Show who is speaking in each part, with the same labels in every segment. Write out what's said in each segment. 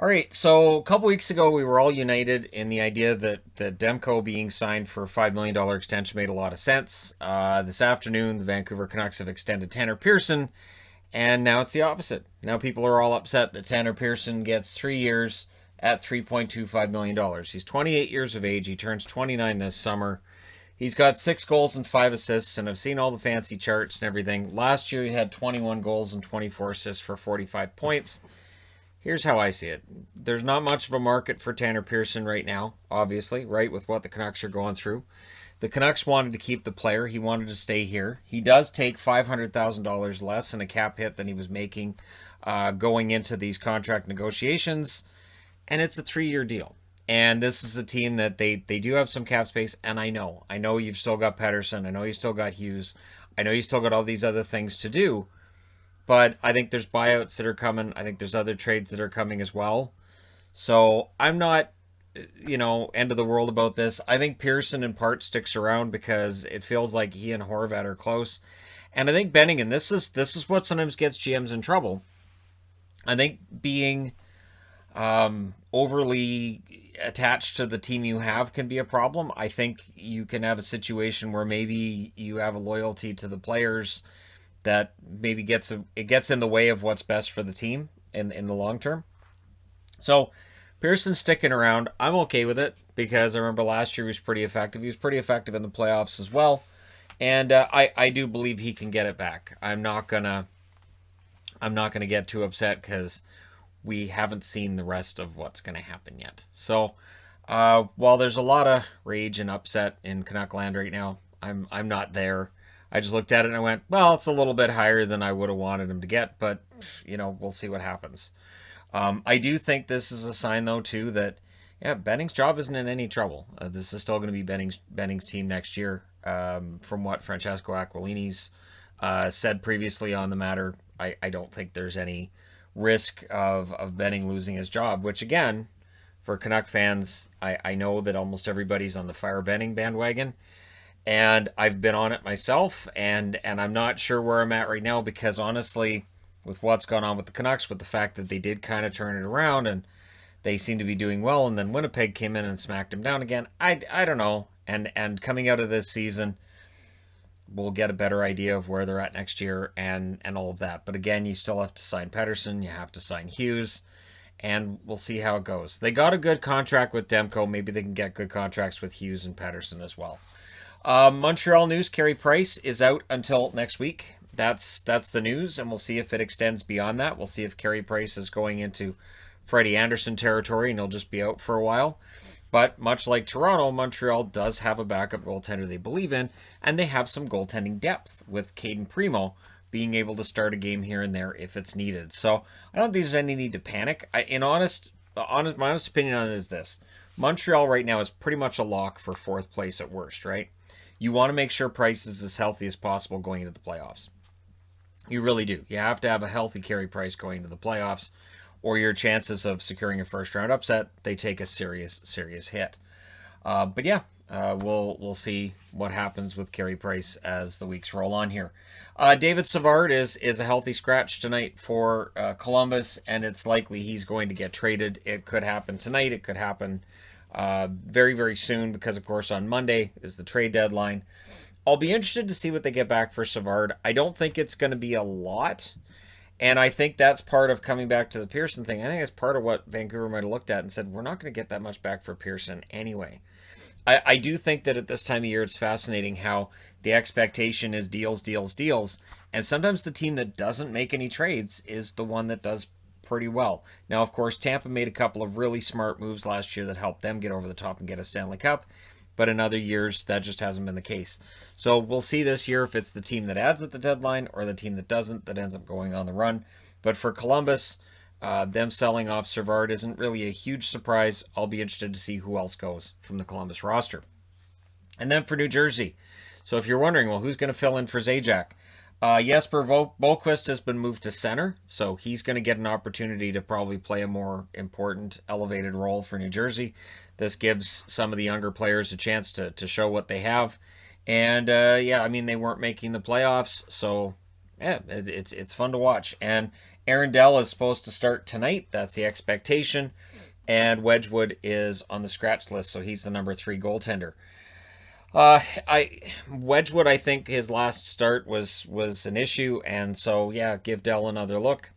Speaker 1: All right, so a couple weeks ago, we were all united in the idea that Demko being signed for a $5 million extension made a lot of sense. This afternoon, the Vancouver Canucks have extended Tanner Pearson, and now it's the opposite. Now people are all upset that Tanner Pearson gets 3 years at $3.25 million. He's 28 years of age. He turns 29 this summer. He's got 6 goals and 5 assists, and I've seen all the fancy charts and everything. Last year, he had 21 goals and 24 assists for 45 points. Here's how I see it. There's not much of a market for Tanner Pearson right now, obviously, right, with what the Canucks are going through. The Canucks wanted to keep the player. He wanted to stay here. He does take $500,000 less in a cap hit than he was making going into these contract negotiations, and it's a 3-year deal. And this is a team that they do have some cap space, and I know you've still got Pettersson. I know you still got Hughes. I know you still got all these other things to do. But I think there's buyouts that are coming. I think there's other trades that are coming as well. So I'm not, end of the world about this. I think Pearson in part sticks around because it feels like he and Horvat are close. And I think Benning, and this is what sometimes gets GMs in trouble. I think being overly attached to the team you have can be a problem. I think you can have a situation where maybe you have a loyalty to the players that maybe gets in the way of what's best for the team in the long term. So Pearson's sticking around. I'm okay with it because I remember last year he was pretty effective. He was pretty effective in the playoffs as well, and I do believe he can get it back. I'm not gonna get too upset because we haven't seen the rest of what's gonna happen yet. So while there's a lot of rage and upset in Canuck land right now, I'm not there. I just looked at it and I went, well, it's a little bit higher than I would have wanted him to get, but, we'll see what happens. I do think this is a sign, though, too, that, Benning's job isn't in any trouble. This is still going to be Benning's team next year. From what Francesco Aquilini's said previously on the matter, I don't think there's any risk of Benning losing his job, which, again, for Canuck fans, I know that almost everybody's on the Fire Benning bandwagon. And I've been on it myself, and I'm not sure where I'm at right now because honestly, with what's gone on with the Canucks, with the fact that they did kind of turn it around and they seem to be doing well, and then Winnipeg came in and smacked them down again. I don't know. And coming out of this season, we'll get a better idea of where they're at next year and all of that. But again, you still have to sign Pettersson, you have to sign Hughes, and we'll see how it goes. They got a good contract with Demko. Maybe they can get good contracts with Hughes and Pettersson as well. Montreal news, Carey Price is out until next week. That's the news, and we'll see if it extends beyond that. We'll see if Carey Price is going into Freddie Anderson territory and he'll just be out for a while. But much like Toronto, Montreal does have a backup goaltender they believe in, and they have some goaltending depth with Caden Primo being able to start a game here and there if it's needed. So I don't think there's any need to panic. My honest opinion on it is this. Montreal right now is pretty much a lock for fourth place at worst, right? You want to make sure Price is as healthy as possible going into the playoffs. You really do. You have to have a healthy Carey Price going into the playoffs, or your chances of securing a first-round upset, they take a serious hit. We'll see what happens with Carey Price as the weeks roll on here. David Savard is a healthy scratch tonight for Columbus, and it's likely he's going to get traded. It could happen tonight. It could happen very, very soon because, of course, on Monday is the trade deadline. I'll be interested to see what they get back for Savard. I don't think it's going to be a lot, and I think that's part of coming back to the Pearson thing. I think that's part of what Vancouver might have looked at and said, we're not going to get that much back for Pearson anyway. I do think that at this time of year, it's fascinating how the expectation is deals, and sometimes the team that doesn't make any trades is the one that does pretty well. Now, of course, Tampa made a couple of really smart moves last year that helped them get over the top and get a Stanley Cup, but in other years, that just hasn't been the case. So we'll see this year if it's the team that adds at the deadline or the team that doesn't that ends up going on the run. But for Columbus, them selling off Savard isn't really a huge surprise. I'll be interested to see who else goes from the Columbus roster. And then for New Jersey. So if you're wondering, well, who's going to fill in for Zajac? Jesper Boquist has been moved to center, so he's going to get an opportunity to probably play a more important, elevated role for New Jersey. This gives some of the younger players a chance to show what they have. And, they weren't making the playoffs, so, it's fun to watch. And Aaron Dell is supposed to start tonight. That's the expectation. And Wedgwood is on the scratch list, so he's the number 3 goaltender. Wedgwood, I think his last start was an issue, and so yeah, give Dell another look.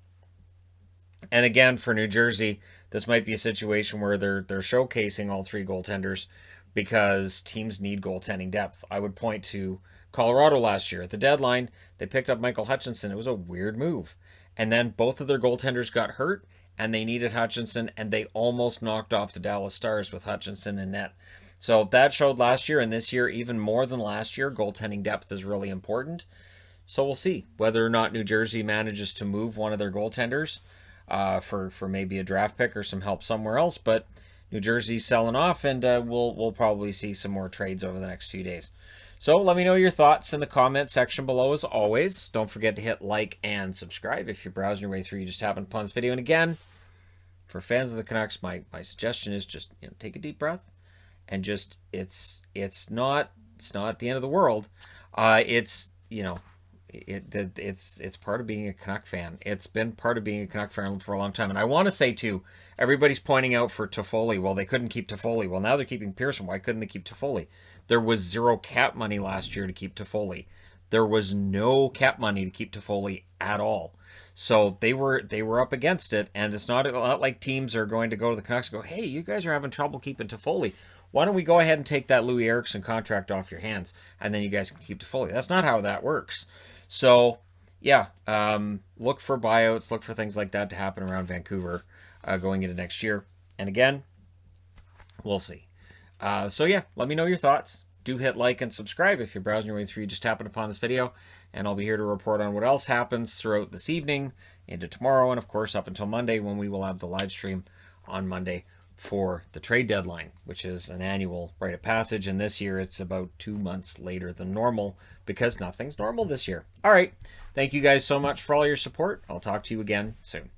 Speaker 1: And again, for New Jersey, this might be a situation where they're showcasing all 3 goaltenders because teams need goaltending depth. I would point to Colorado last year. At the deadline, they picked up Michael Hutchinson. It was a weird move. And then both of their goaltenders got hurt, and they needed Hutchinson, and they almost knocked off the Dallas Stars with Hutchinson in net. So that showed last year, and this year, even more than last year, goaltending depth is really important. So we'll see whether or not New Jersey manages to move one of their goaltenders for maybe a draft pick or some help somewhere else. But New Jersey's selling off, and we'll probably see some more trades over the next few days. So let me know your thoughts in the comment section below as always. Don't forget to hit like and subscribe if you're browsing your way through. You just happened upon this video. And again, for fans of the Canucks, my suggestion is just take a deep breath and just it's not the end of the world. It's part of being a Canuck fan. It's been part of being a Canuck fan for a long time. And I want to say too, everybody's pointing out for Toffoli. Well, they couldn't keep Toffoli. Well, now they're keeping Pearson. Why couldn't they keep Toffoli? There was 0 cap money last year to keep Toffoli. There was no cap money to keep Toffoli at all. So they were up against it, and it's not like teams are going to go to the Canucks and go, hey, you guys are having trouble keeping Toffoli. Why don't we go ahead and take that Louis Eriksson contract off your hands, and then you guys can keep Toffoli. That's not how that works. So, yeah, look for buyouts, look for things like that to happen around Vancouver going into next year. And again, we'll see. So yeah, let me know your thoughts. Do hit like and subscribe if you're browsing your way through. You just happened upon this video, and I'll be here to report on what else happens throughout this evening into tomorrow, and of course up until Monday, when we will have the live stream on Monday for the trade deadline, which is an annual rite of passage. And this year it's about 2 months later than normal because nothing's normal this year. All right. Thank you guys so much for all your support. I'll talk to you again soon.